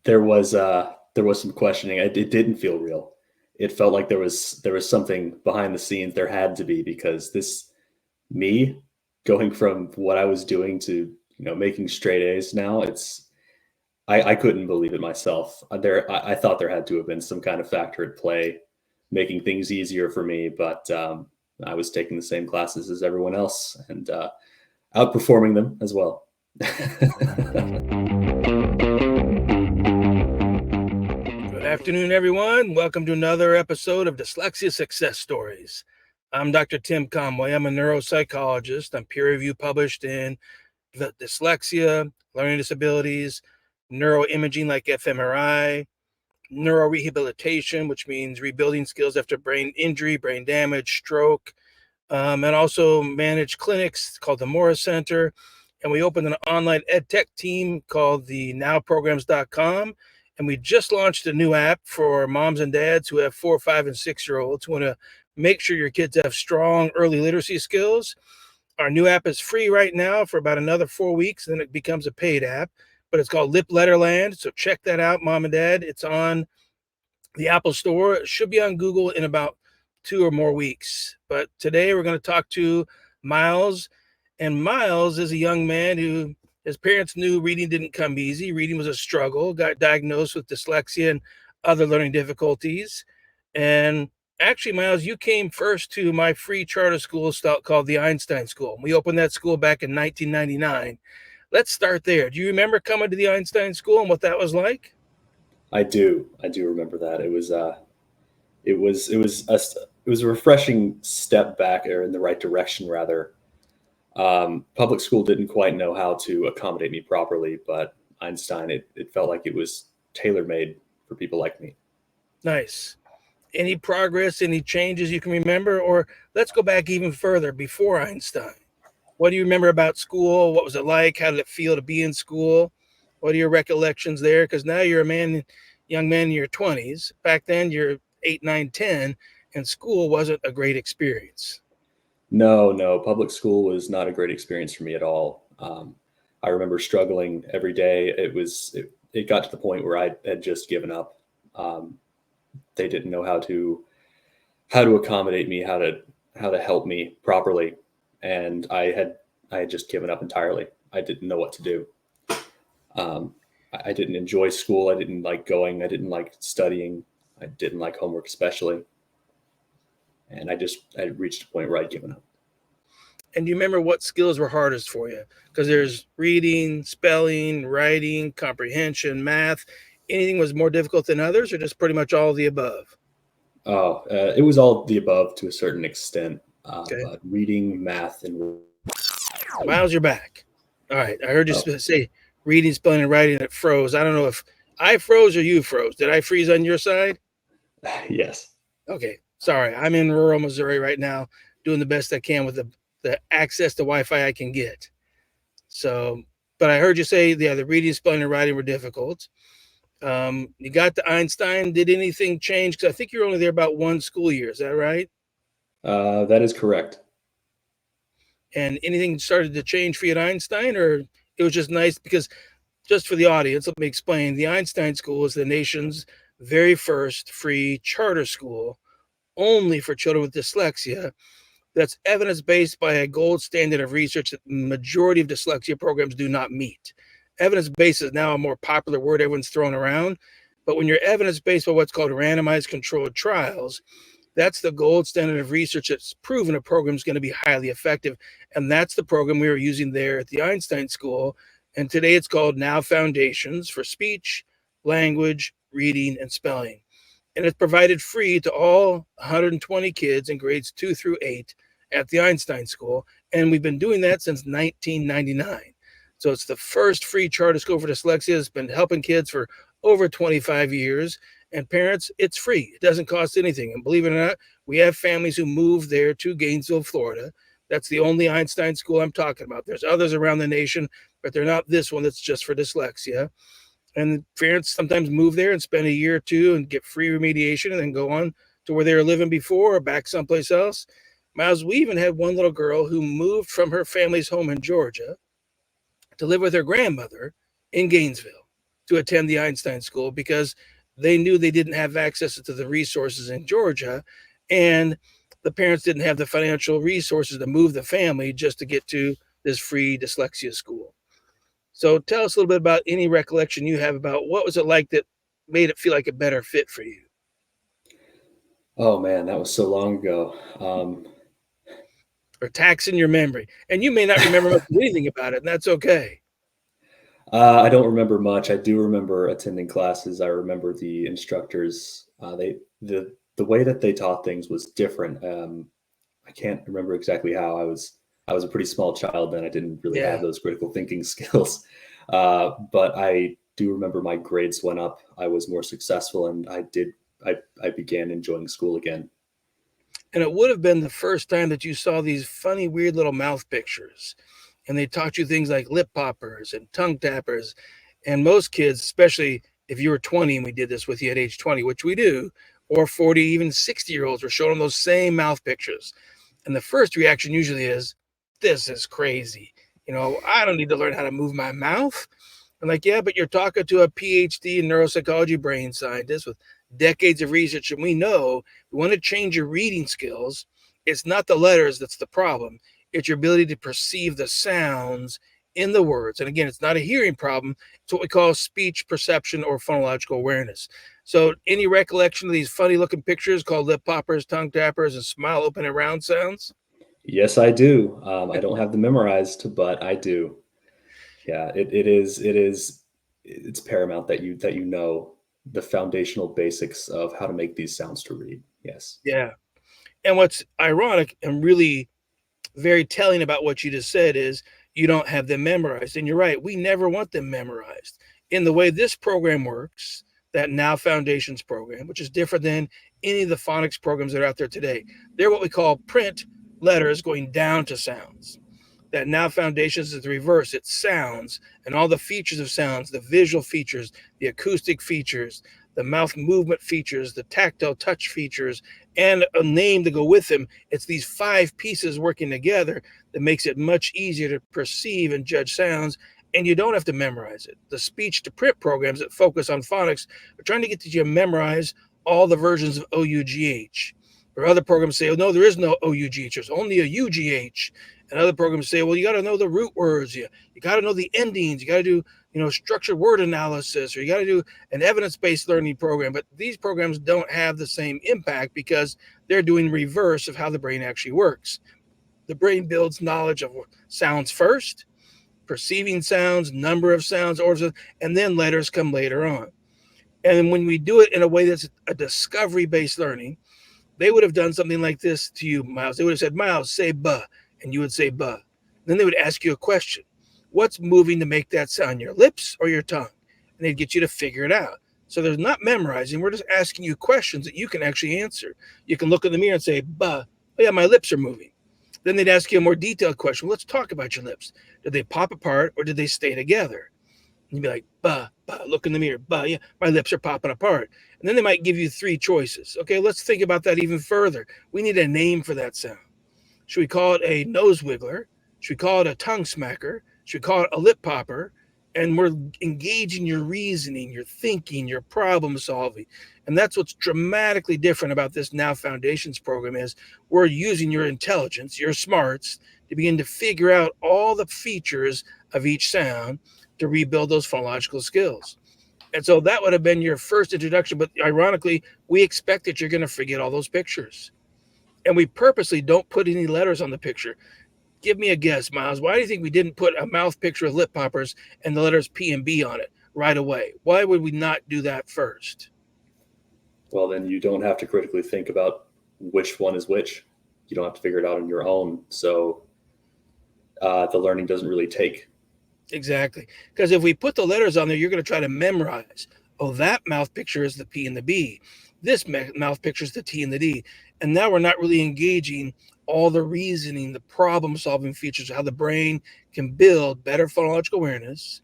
There was some questioning. It didn't feel real. It felt like there was something behind the scenes. There had to be, because me going from what I was doing to making straight A's now, I couldn't believe it myself. I thought there had to have been some kind of factor at play, making things easier for me. But I was taking the same classes as everyone else and outperforming them as well. Good afternoon, everyone. Welcome to another episode of Dyslexia Success Stories. I'm Dr. Tim Conway. I'm a neuropsychologist. I'm peer review published in dyslexia, learning disabilities, neuroimaging like fMRI, neurorehabilitation, which means rebuilding skills after brain injury, brain damage, stroke, and also manage clinics called the Morris Center. And we opened an online ed tech team called the nowprograms.com. And we just launched a new app for moms and dads who have 4, 5, and 6-year-olds who want to make sure your kids have strong early literacy skills. Our new app is free right now for about another 4 weeks, then it becomes a paid app, but it's called Lip Letterland. So check that out, mom and dad. It's on the Apple Store. It should be on Google in about 2 or more weeks. But today we're going to talk to Myles. And Myles is a young man who his parents knew reading didn't come easy. Reading was a struggle, got diagnosed with dyslexia and other learning difficulties. And actually, Myles, you came first to my free charter school called the Einstein School. We opened that school back in 1999. Let's start there. Do you remember coming to the Einstein School and what that was like? I do remember that. It was a refreshing step back, or in the right direction, rather. Public school didn't quite know how to accommodate me properly, but Einstein, it felt like it was tailor-made for people like me. Nice. Any progress, any changes you can remember? Or let's go back even further, before Einstein. What do you remember about school? What was it like? How did it feel to be in school? What are your recollections there? Because now you're a young man in your 20s. Back then you're 8, 9, 10, and school wasn't a great experience. No, public school was not a great experience for me at all. I remember struggling every day. It got to the point where I had just given up. They didn't know how to accommodate me, how to help me properly, and I had just given up entirely. I didn't know what to do. I didn't enjoy school. I didn't like going. I didn't like studying. I didn't like homework especially. And I reached a point where I'd given up. And do you remember what skills were hardest for you? Because there's reading, spelling, writing, comprehension, math. Anything was more difficult than others, or just pretty much all of the above? It was all the above to a certain extent. Okay. But reading, math, and Myles, you're back. All right. I heard you say reading, spelling, and writing. It froze. I don't know if I froze or you froze. Did I freeze on your side? Yes. Okay. Sorry. I'm in rural Missouri right now, doing the best I can with the access to Wi-Fi I can get. So, but I heard you say, the reading, spelling, and writing were difficult. You got to Einstein. Did anything change? Because I think you're only there about 1 school year. Is that right? That is correct. And anything started to change for you at Einstein, or it was just nice? Because just for the audience, let me explain. The Einstein School is the nation's very first free charter school only for children with dyslexia. That's evidence-based by a gold standard of research that the majority of dyslexia programs do not meet. Evidence-based is now a more popular word everyone's throwing around, but when you're evidence-based by what's called randomized controlled trials, that's the gold standard of research that's proven a program is going to be highly effective, and that's the program we were using there at the Einstein School, and today it's called Now Foundations for Speech, Language, Reading, and Spelling. And it's provided free to all 120 kids in grades 2 through 8 at the Einstein School. And we've been doing that since 1999. So it's the first free charter school for dyslexia. It's been helping kids for over 25 years. And parents, it's free. It doesn't cost anything. And believe it or not, we have families who move there to Gainesville, Florida. That's the only Einstein School I'm talking about. There's others around the nation, but they're not this one that's just for dyslexia. And parents sometimes move there and spend a year or two and get free remediation and then go on to where they were living before or back someplace else. Myles, we even had one little girl who moved from her family's home in Georgia to live with her grandmother in Gainesville to attend the Einstein School because they knew they didn't have access to the resources in Georgia, and the parents didn't have the financial resources to move the family just to get to this free dyslexia school. So tell us a little bit about any recollection you have about what was it like that made it feel like a better fit for you, Oh man, that was so long ago. or taxing your memory. And you may not remember much of anything about it, and that's okay. I don't remember much. I do remember attending classes. I remember the instructors. The way that they taught things was different. I can't remember exactly how. I was a pretty small child then. I didn't really have Yeah. those critical thinking skills. But I do remember my grades went up. I was more successful, and I began enjoying school again. And it would have been the first time that you saw these funny, weird little mouth pictures. And they taught you things like lip poppers and tongue tappers. And most kids, especially if you were 20 and we did this with you at age 20, which we do, or 40, even 60-year-olds, were showing them those same mouth pictures. And the first reaction usually is, this is crazy. I don't need to learn how to move my mouth. I'm like, yeah, but you're talking to a PhD in neuropsychology brain scientist with decades of research. And we know we want to change your reading skills. It's not the letters that's the problem. It's your ability to perceive the sounds in the words. And again, it's not a hearing problem. It's what we call speech perception or phonological awareness. So any recollection of these funny looking pictures called lip poppers, tongue tappers, and smile open and round sounds? Yes, I do. I don't have them memorized, but I do. Yeah, it's paramount that you know the foundational basics of how to make these sounds to read. Yes. Yeah. And what's ironic and really very telling about what you just said is you don't have them memorized. And you're right, we never want them memorized. In the way this program works, that Now Foundations program, which is different than any of the phonics programs that are out there today, they're what we call print letters going down to sounds. That Now Foundations is the reverse. It's sounds and all the features of sounds, the visual features, the acoustic features, the mouth movement features, the tactile touch features, and a name to go with them. It's these five pieces working together that makes it much easier to perceive and judge sounds, and you don't have to memorize it. The speech to print programs that focus on phonics are trying to get you to memorize all the versions of OUGH. Or other programs say, oh, no, there is no OUGH, there's only a UGH. And other programs say, well, you got to know the root words, you got to know the endings, you got to do structured word analysis, or you got to do an evidence-based learning program. But these programs don't have the same impact because they're doing reverse of how the brain actually works. The brain builds knowledge of sounds first, perceiving sounds, number of sounds, orders, and then letters come later on. And when we do it in a way that's a discovery-based learning, they would have done something like this to you, Myles. They would have said, Myles, say buh, and you would say buh. Then they would ask you a question. What's moving to make that sound, your lips or your tongue? And they'd get you to figure it out. So there's not memorizing. We're just asking you questions that you can actually answer. You can look in the mirror and say, buh, oh yeah, my lips are moving. Then they'd ask you a more detailed question. Well, let's talk about your lips. Did they pop apart or did they stay together? And you'd be like, buh, buh, look in the mirror, buh, yeah, my lips are popping apart. And then they might give you three choices. Okay, let's think about that even further. We need a name for that sound. Should we call it a nose wiggler? Should we call it a tongue smacker? Should we call it a lip popper? And we're engaging your reasoning, your thinking, your problem solving. And that's what's dramatically different about this Now Foundations program is we're using your intelligence, your smarts, to begin to figure out all the features of each sound to rebuild those phonological skills. And so that would have been your first introduction. But ironically, we expect that you're going to forget all those pictures. And we purposely don't put any letters on the picture. Give me a guess, Myles. Why do you think we didn't put a mouth picture of lip poppers and the letters P and B on it right away? Why would we not do that first? Well, then you don't have to critically think about which one is which. You don't have to figure it out on your own. So the learning doesn't really take. Exactly. Because if we put the letters on there, you're going to try to memorize. Oh, that mouth picture is the P and the B. This mouth picture is the T and the D. And now we're not really engaging all the reasoning, the problem solving features of how the brain can build better phonological awareness,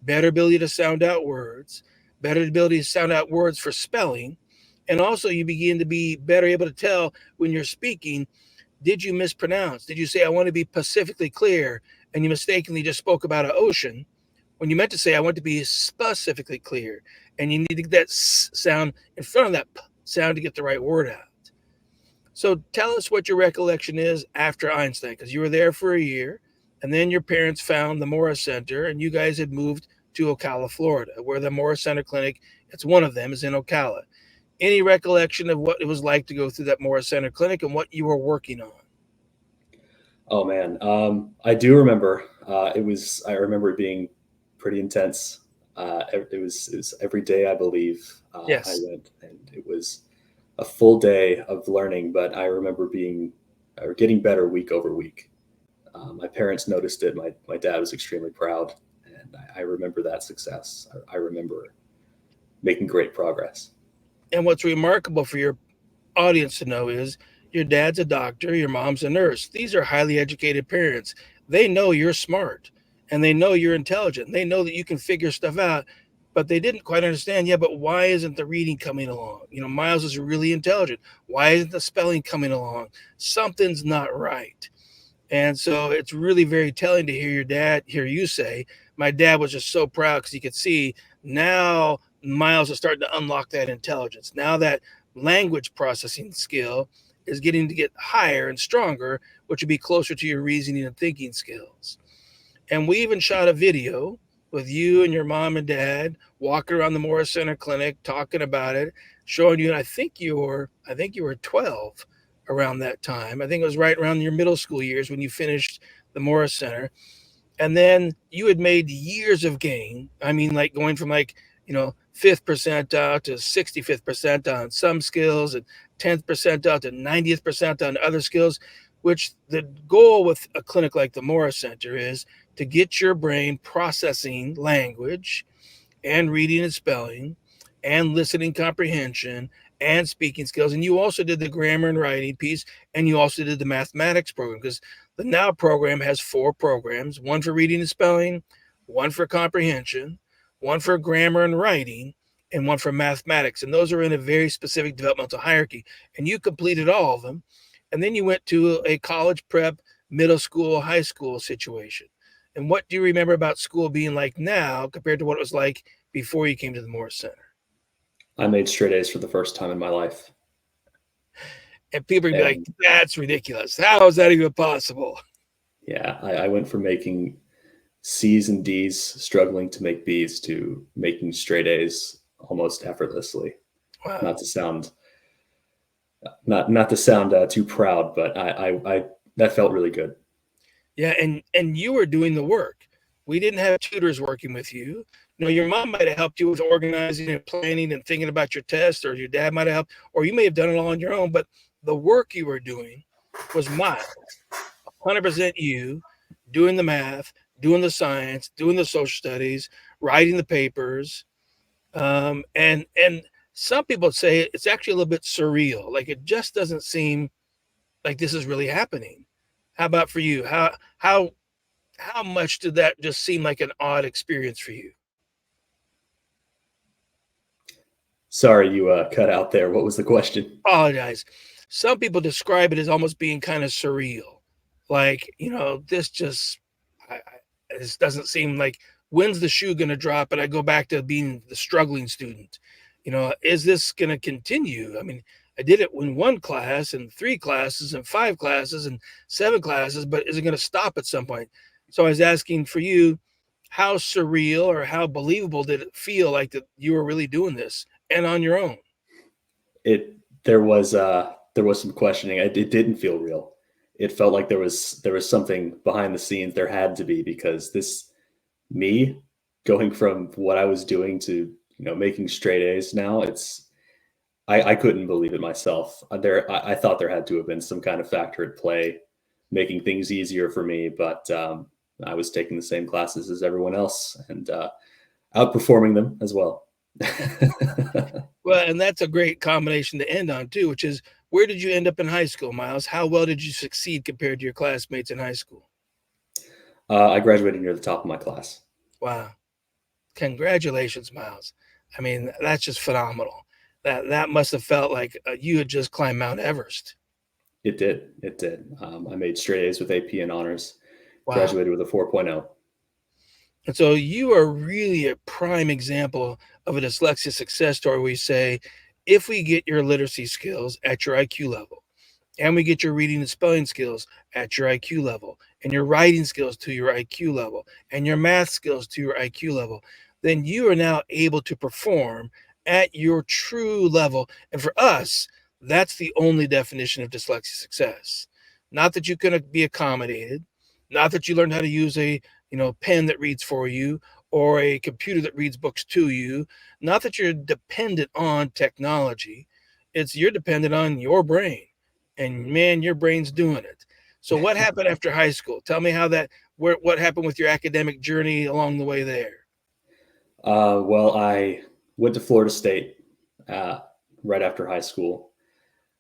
better ability to sound out words, better ability to sound out words for spelling. And also, you begin to be better able to tell when you're speaking, did you mispronounce? Did you say, I want to be pacifically clear? And you mistakenly just spoke about an ocean? when you meant to say, I want to be specifically clear. And you need to get that sound in front of that p sound to get the right word out. So tell us what your recollection is after Einstein, because you were there for a year, and then your parents found the Morris Center, and you guys had moved to Ocala, Florida, where the Morris Center Clinic, it's one of them, is in Ocala. Any recollection of what it was like to go through that Morris Center Clinic and what you were working on? Oh man, I do remember. I remember it being pretty intense. It was every day, I believe. I Yes. went, and it was a full day of learning. But I remember being or getting better week over week. My parents noticed it. My dad was extremely proud, and I remember that success. I remember making great progress. And what's remarkable for your audience to know is your dad's a doctor, your mom's a nurse. These are highly educated parents. They know you're smart and they know you're intelligent. They know that you can figure stuff out, but they didn't quite understand. Yeah, but why isn't the reading coming along? Myles is really intelligent. Why isn't the spelling coming along? Something's not right. And so it's really very telling to hear you say, my dad was just so proud because he could see now Myles is starting to unlock that intelligence. Now that language processing skill is getting to get higher and stronger, which would be closer to your reasoning and thinking skills. And we even shot a video with you and your mom and dad walking around the Morris Center Clinic talking about it, showing you. And I think you were 12 around that time. I think it was right around your middle school years when you finished the Morris Center. And then you had made years of gain. I mean, like going from fifth percentile to 65th percentile on some skills and 10th percentile to 90th percentile on other skills, which the goal with a clinic like the Morris Center is to get your brain processing language and reading and spelling and listening comprehension and speaking skills. And you also did the grammar and writing piece, and you also did the mathematics program, because the Now program has 4 programs: one for reading and spelling, one for comprehension, one for grammar and writing, and one for mathematics. And those are in a very specific developmental hierarchy. And you completed all of them. And then you went to a college prep, middle school, high school situation. And what do you remember about school being like now compared to what it was like before you came to the Morris Center? I made straight A's for the first time in my life, And people would be like, and that's ridiculous. How is that even possible? yeah, I went from making C's and D's, struggling to make B's, to making straight A's almost effortlessly. Wow. Not to sound not to sound too proud, but I that felt really good. Yeah, and you were doing the work. We didn't have tutors working with you. Your mom might have helped you with organizing and planning and thinking about your test, or your dad might have helped, or you may have done it all on your own. But the work you were doing was Myles, 100% you, doing the math, doing the science, doing the social studies, writing the papers. And some people say it's actually a little bit surreal. Like it just doesn't seem like this is really happening. How about for you? How much did that just seem like an odd experience for you? Sorry, you cut out there. What was the question? Apologize. Some people describe it as almost being kind of surreal. Like, this just this doesn't seem like, when's the shoe going to drop and I go back to being the struggling student? Is this going to continue? I mean, I did it in 1 class and 3 classes and 5 classes and 7 classes, but is it going to stop at some point? So I was asking for you, how surreal or how believable did it feel like that you were really doing this and on your own? It there was some questioning. It didn't feel real. It felt like there was something behind the scenes. There had to be, because this me going from what I was doing to making straight A's now, I couldn't believe it myself. I thought there had to have been some kind of factor at play, making things easier for me. But I was taking the same classes as everyone else, and outperforming them as well. Well, and that's a great combination to end on too, which is, where did you end up in high school, Myles? How well did you succeed compared to your classmates in high school? I graduated near the top of my class. Wow. Congratulations, Myles. I mean, that's just phenomenal. That must have felt like you had just climbed Mount Everest. It did. It did. I made straight A's with AP and honors. Wow. Graduated with a 4.0. And so you are really a prime example of a dyslexia success story where you say, if we get your literacy skills at your IQ level, and we get your reading and spelling skills at your IQ level, and your writing skills to your IQ level, and your math skills to your IQ level, then you are now able to perform at your true level. And for us, that's the only definition of dyslexia success. Not that you can be accommodated, not that you learned how to use a pen that reads for you or a computer that reads books to you, not that you're dependent on technology. It's you're dependent on your brain, and man, your brain's doing it. So what happened after high school? Tell me what happened with your academic journey along the way there. Well, I went to Florida State right after high school.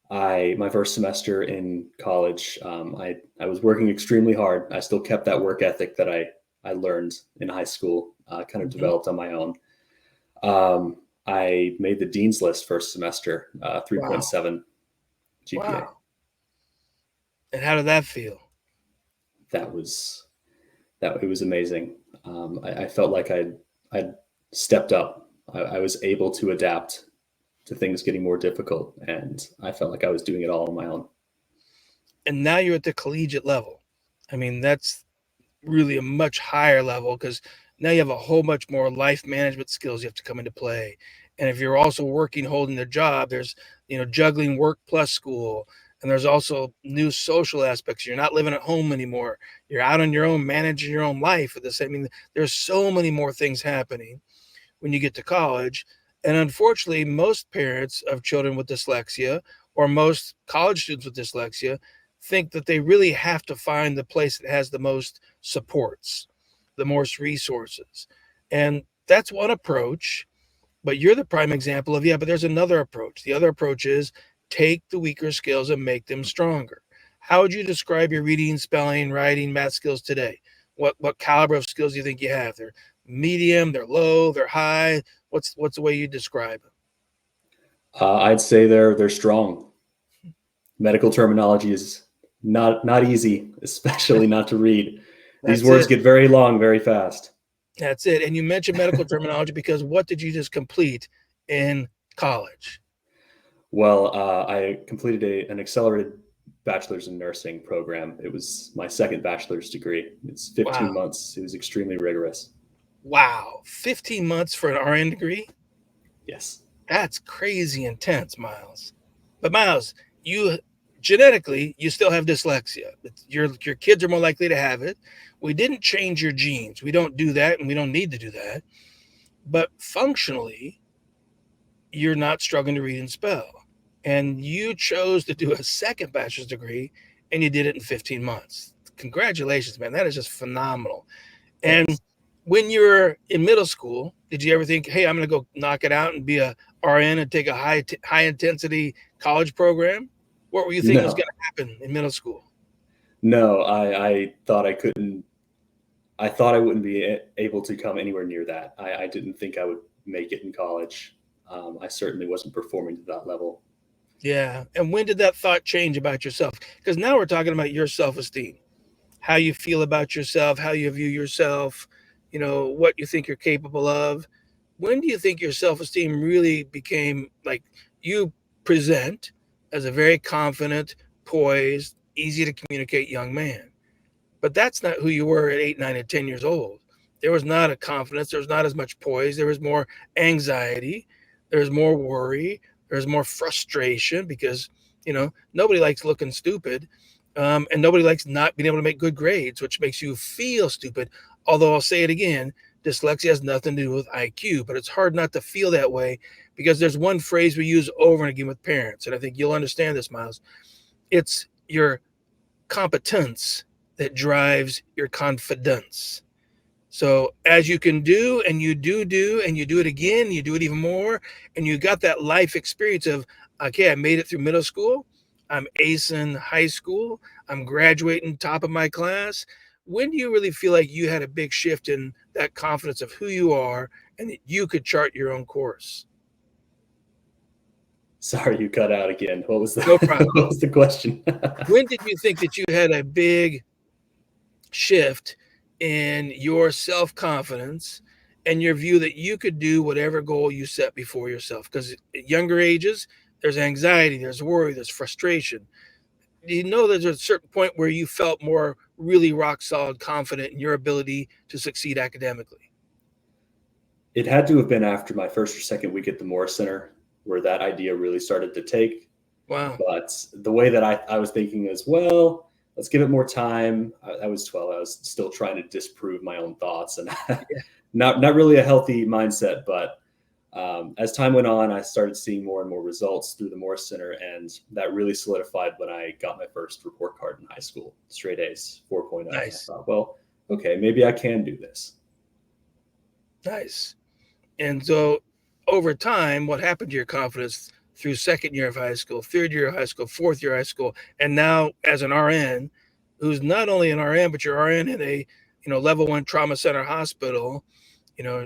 My first semester in college, I was working extremely hard. I still kept that work ethic that I learned in high school, kind of Mhm. developed on my own. I made the dean's list first semester, Wow. 3.7 GPA. Wow. And how did that feel? That was it was amazing. I felt like I'd stepped up. I was able to adapt to things getting more difficult, and I felt like I was doing it all on my own. And now you're at the collegiate level. I mean, that's really a much higher level because now you have a whole much more life management skills you have to come into play. And if you're also working, holding a job, there's juggling work plus school, and there's also new social aspects. You're not living at home anymore. You're out on your own, managing your own life at the same. I mean, there's so many more things happening when you get to college. And unfortunately, most parents of children with dyslexia or most college students with dyslexia think that they really have to find the place that has the most supports, the most resources. And that's one approach, but you're the prime example of, yeah, but there's another approach. The other approach is take the weaker skills and make them stronger. How would you describe your reading, spelling, writing, math skills today? What caliber of skills do you think you have? They're medium, they're low, they're high. What's the way you describe them? I'd say they're strong. Medical terminology is not easy, especially not to read. These That's words it. get very long very fast. That's it. And you mentioned medical terminology because what did you just complete in college? Well, I completed an accelerated bachelor's in nursing program. It was my second bachelor's degree. It's 15 Wow. months. It was extremely rigorous. Wow. 15 months for an RN degree? Yes. That's crazy intense, Myles. But Myles, you genetically you still have dyslexia. Your kids are more likely to have it. We didn't change your genes. We don't do that, and we don't need to do that. But functionally, you're not struggling to read and spell. And you chose to do a second bachelor's degree and you did it in 15 months. Congratulations, man. That is just phenomenal. And Thanks. when you were in middle school, did you ever think, hey, I'm going to go knock it out and be a RN and take a high intensity college program? What were you thinking was No, going to happen in middle school? no, I thought I couldn't. I thought I wouldn't be able to come anywhere near that. I didn't think I would make it in college. I certainly wasn't performing to that level. Yeah. And when did that thought change about yourself? Because now we're talking about your self esteem, how you feel about yourself, how you view yourself, what you think you're capable of. When do you think your self esteem really became like you present as a very confident, poised, easy to communicate young man? But that's not who you were at 8, 9, and 10 years old. There was not a confidence. There was not as much poise. There was more anxiety. There was more worry. There was more frustration because, nobody likes looking stupid. And nobody likes not being able to make good grades, which makes you feel stupid. Although I'll say it again, dyslexia has nothing to do with IQ, but it's hard not to feel that way because there's one phrase we use over and again with parents. And I think you'll understand this, Myles. It's your competence that drives your confidence. So as you can do and you do and you do it again, you do it even more, and you got that life experience of, okay, I made it through middle school, I'm acing high school, I'm graduating top of my class. When do you really feel like you had a big shift in that confidence of who you are and that you could chart your own course? Sorry, you cut out again. What was the No problem. what was the question? When did you think that you had a big shift in your self-confidence and your view that you could do whatever goal you set before yourself? Because at younger ages, there's anxiety, there's worry, there's frustration. Do you know there's a certain point where you felt more really rock solid confident in your ability to succeed academically? It had to have been after my first or second week at the Morris Center where that idea really started to take. Wow. But the way that I was thinking is, well, let's give it more time. I was 12. I was still trying to disprove my own thoughts, and Yeah. not really a healthy mindset. But as time went on, I started seeing more and more results through the Morris Center, and that really solidified when I got my first report card in high school, straight A's, 4.0. And I Nice. thought, well, okay, maybe I can do this. Nice. And so over time, what happened to your confidence through second year of high school, third year of high school, fourth year of high school, and now as an RN, who's not only an RN, but you're RN in a level 1 trauma center hospital,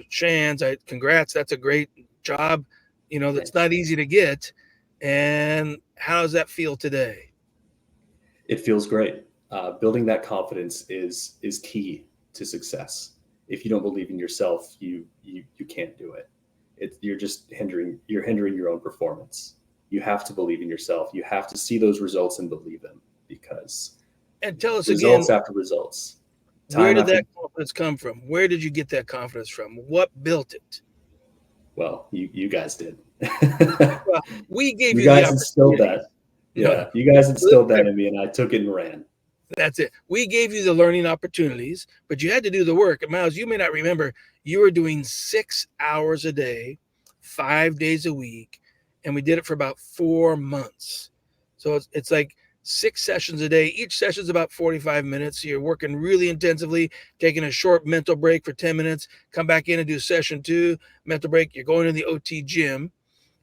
Shands, congrats, that's a great job, that's Thanks. not easy to get. And how does that feel today? It feels great. Building that confidence is key to success. If you don't believe in yourself, you can't do it. You're just hindering your own performance. You have to believe in yourself. You have to see those results and believe them, because And tell us again, results after results, where time did after, that confidence come from? Where did you get that confidence from? What built it? well, you guys did. Well, we gave You you the guys instilled opportunity. that. No, Yeah, you guys instilled that in me, and I took it and ran. that's it. We gave you the learning opportunities, but you had to do the work. And Myles, you may not remember, you were doing 6 hours a day, 5 days a week, and we did it for about 4 months. So it's like 6 sessions a day. Each session is about 45 minutes. So you're working really intensively, taking a short mental break for 10 minutes, come back in and do session 2, mental break. You're going to the OT gym.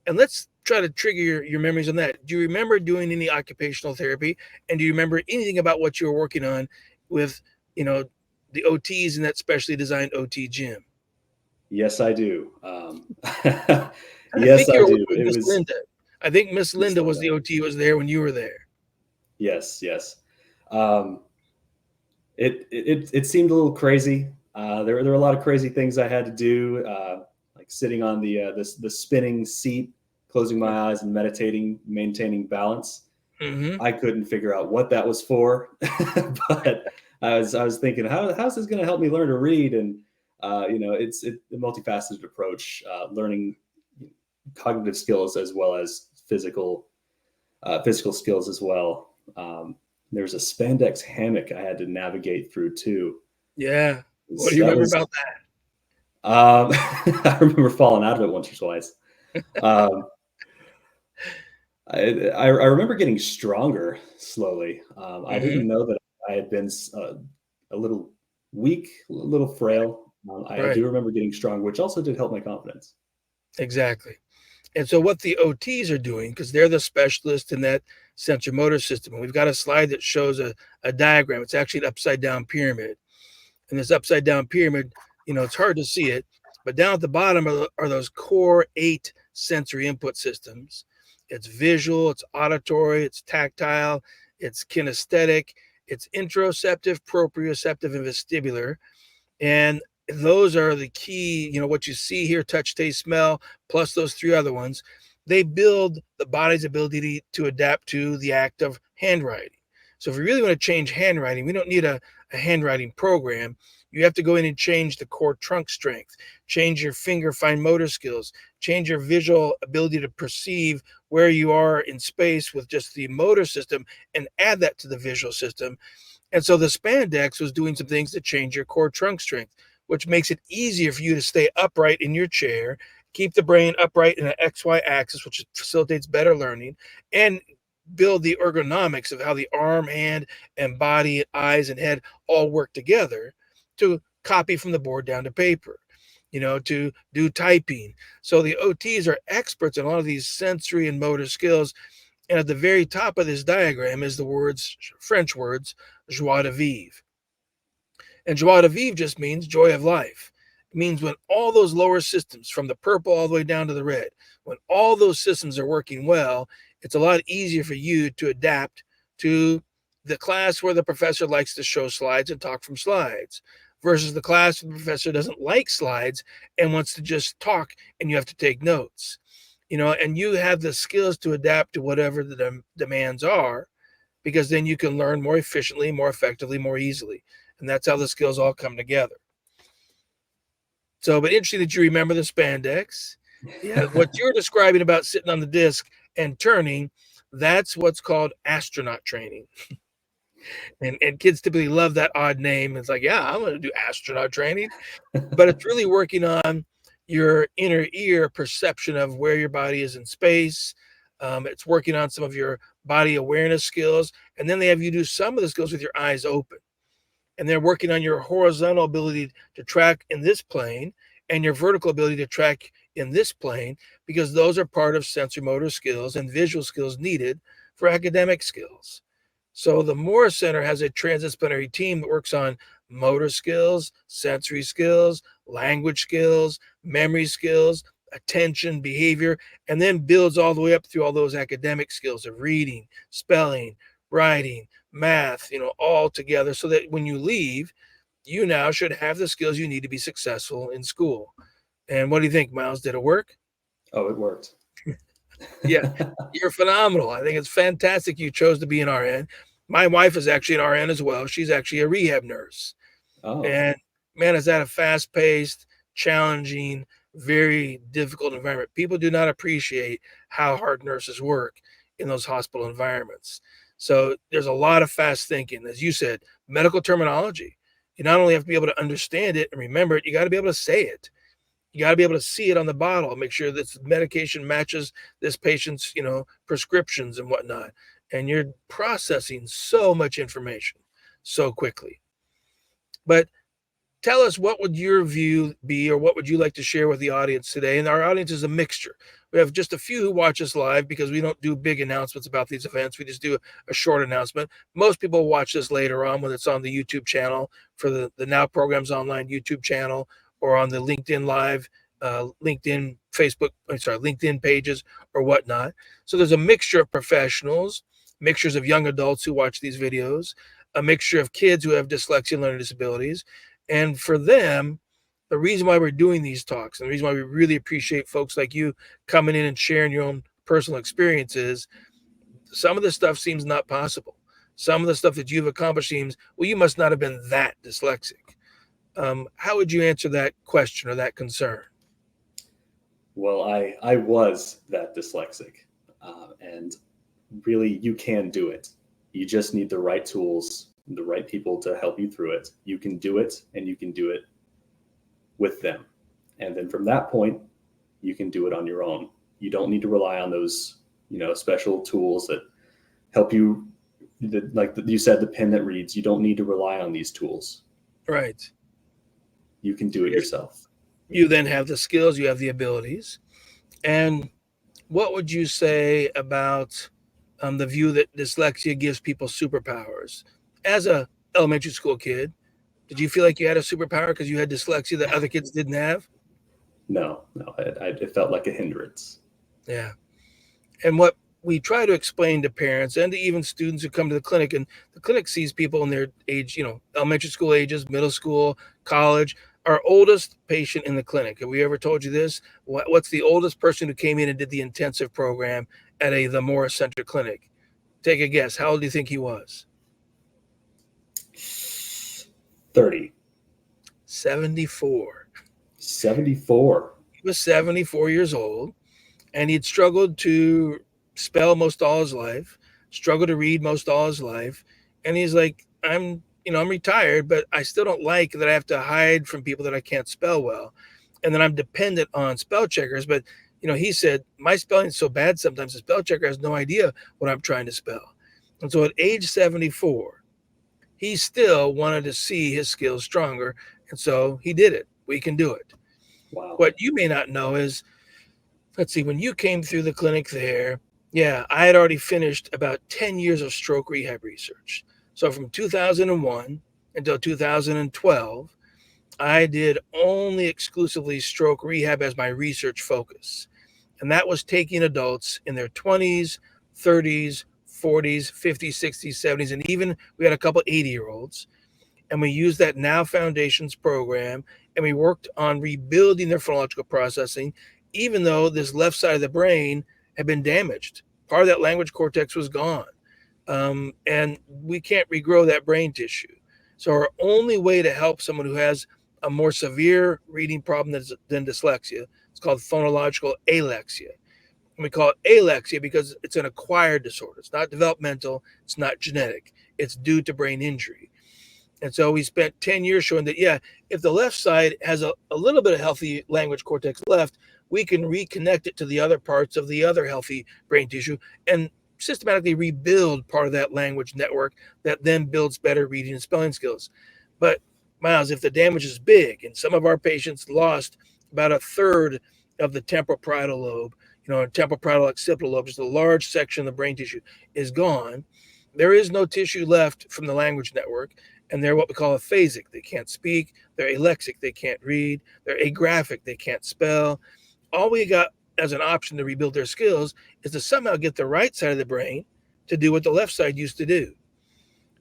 And let's try to trigger your memories on that. Do you remember doing any occupational therapy? And do you remember anything about what you were working on with, the OTs in that specially designed OT gym? Yes, I do. I Yes, think you I were do. with It Miss was Linda. I think Miss Miss Linda was Linda. the OT who was there when you were there. Yes, yes. Um, it seemed a little crazy. There were a lot of crazy things I had to do, like sitting on the spinning seat, closing my eyes and meditating, maintaining balance. Mm-hmm. I couldn't figure out what that was for, but I was thinking, how's this going to help me learn to read? And it's a multifaceted approach, learning cognitive skills as well as physical skills as well. There's a spandex hammock I had to navigate through too. Yeah. What do you That remember was about that? I remember falling out of it once or twice. Um, I remember getting stronger slowly. I Mm-hmm. didn't know that I had been a little weak, a little frail. I Right. do remember getting strong, which also did help my confidence. Exactly. And so what the OTs are doing, because they're the specialists in that sensory motor system, and we've got a slide that shows a diagram. It's actually an upside down pyramid. And this upside down pyramid, it's hard to see it, but down at the bottom are those core 8 sensory input systems. It's visual, it's auditory, it's tactile, it's kinesthetic, it's interoceptive, proprioceptive, and vestibular. And those are the key, what you see here, touch, taste, smell, plus those 3 other ones. They build the body's ability to adapt to the act of handwriting. So if we really want to change handwriting, we don't need a handwriting program. You have to go in and change the core trunk strength, change your finger fine motor skills, change your visual ability to perceive where you are in space with just the motor system, and add that to the visual system. And so the spandex was doing some things to change your core trunk strength, which makes it easier for you to stay upright in your chair, keep the brain upright in an XY axis, which facilitates better learning, and build the ergonomics of how the arm, hand, and body, eyes, and head all work together to copy from the board down to paper, to do typing. So the OTs are experts in a lot of these sensory and motor skills. And at the very top of this diagram is the words, French words, joie de vivre. And joie de vivre just means joy of life. It means when all those lower systems, from the purple all the way down to the red, when all those systems are working well, it's a lot easier for you to adapt to the class where the professor likes to show slides and talk from slides versus the class where the professor doesn't like slides and wants to just talk and you have to take notes. And you have the skills to adapt to whatever the demands are, because then you can learn more efficiently, more effectively, more easily. And that's how the skills all come together. So, but interesting that you remember the spandex. Yeah, what you're describing about sitting on the disc and turning, that's what's called astronaut training. And kids typically love that odd name. It's like, yeah, I'm going to do astronaut training. But it's really working on your inner ear perception of where your body is in space. It's working on some of your body awareness skills. And then they have you do some of the skills with your eyes open. And they're working on your horizontal ability to track in this plane and your vertical ability to track in this plane, because those are part of sensory-motor skills and visual skills needed for academic skills. So the Moore Center has a transdisciplinary team that works on motor skills, sensory skills, language skills, memory skills, attention, behavior, and then builds all the way up through all those academic skills of reading, spelling, writing, math, all together, so that when you leave, you now should have the skills you need to be successful in school. And what do you think, Myles? Did it work? Oh, it worked. Yeah, you're phenomenal. I think it's fantastic you chose to be an RN. My wife is actually an RN as well. She's actually a rehab nurse. Oh, And man, is that a fast-paced, challenging, very difficult environment. People do not appreciate how hard nurses work in those hospital environments. So there's a lot of fast thinking. As you said, medical terminology. You not only have to be able to understand it and remember it, you got to be able to say it. You got to be able to see it on the bottle, make sure this medication matches this patient's, prescriptions and whatnot. And you're processing so much information so quickly. But tell us, what would your view be, or what would you like to share with the audience today? And our audience is a mixture. We have just a few who watch us live because we don't do big announcements about these events. We just do a short announcement. Most people watch this later on when it's on the YouTube channel for the Now Programs Online YouTube channel, or on the LinkedIn Live, LinkedIn pages or whatnot. So there's a mixture of professionals, mixtures of young adults who watch these videos, a mixture of kids who have dyslexia and learning disabilities. And for them, the reason why we're doing these talks, and the reason why we really appreciate folks like you coming in and sharing your own personal experiences, some of this stuff seems not possible. Some of the stuff that you've accomplished seems, well, you must not have been that dyslexic. How would you answer that question or that concern? well, I was that dyslexic, and really, you can do it. You just need the right tools, the right people to help you through it. You can do it, and you can do it with them. And then from that point, you can do it on your own. You don't need to rely on those, special tools that help you. Like you said, the pen that reads. You don't need to rely on these tools. Right. You can do it yourself. You then have the skills, you have the abilities. And what would you say about the view that dyslexia gives people superpowers? As a elementary school kid, did you feel like you had a superpower because you had dyslexia that other kids didn't have? No, it felt like a hindrance. Yeah. And what we try to explain to parents and to even students who come to the clinic, and the clinic sees people in their age, elementary school ages, middle school, college. Our oldest patient in the clinic, have we ever told you this? What's the oldest person who came in and did the intensive program at the Morris Center Clinic? Take a guess. How old do you think he was? 30. 74. 74. He was 74 years old, and he'd struggled to spell most all his life, struggled to read most all his life. And he's like, I'm retired, but I still don't like that I have to hide from people that I can't spell well. And then I'm dependent on spell checkers. But, he said, my spelling is so bad sometimes the spell checker has no idea what I'm trying to spell. And so at age 74, he still wanted to see his skills stronger. And so he did it. We can do it. Wow. What you may not know is, let's see, when you came through the clinic there, yeah, I had already finished about 10 years of stroke rehab research. So from 2001 until 2012, I did only exclusively stroke rehab as my research focus. And that was taking adults in their 20s, 30s, 40s, 50s, 60s, 70s, and even we had a couple 80-year-olds. And we used that Now Foundations program, and we worked on rebuilding their phonological processing, even though this left side of the brain had been damaged. Part of that language cortex was gone. And we can't regrow that brain tissue. So our only way to help someone who has a more severe reading problem than dyslexia, it's called phonological alexia. And we call it alexia because it's an acquired disorder. It's not developmental, it's not genetic, it's due to brain injury. And so we spent 10 years showing that, yeah, if the left side has a little bit of healthy language cortex left, we can reconnect it to the other parts of the other healthy brain tissue and systematically rebuild part of that language network that then builds better reading and spelling skills. But Myles, if the damage is big, and some of our patients lost about a third of the temporal parietal lobe, temporal parietal occipital lobe, just a large section of the brain tissue, is gone. There is no tissue left from the language network, and they're what we call aphasic. They can't speak. They're alexic. They can't read. They're agraphic. They can't spell. All we got as an option to rebuild their skills is to somehow get the right side of the brain to do what the left side used to do.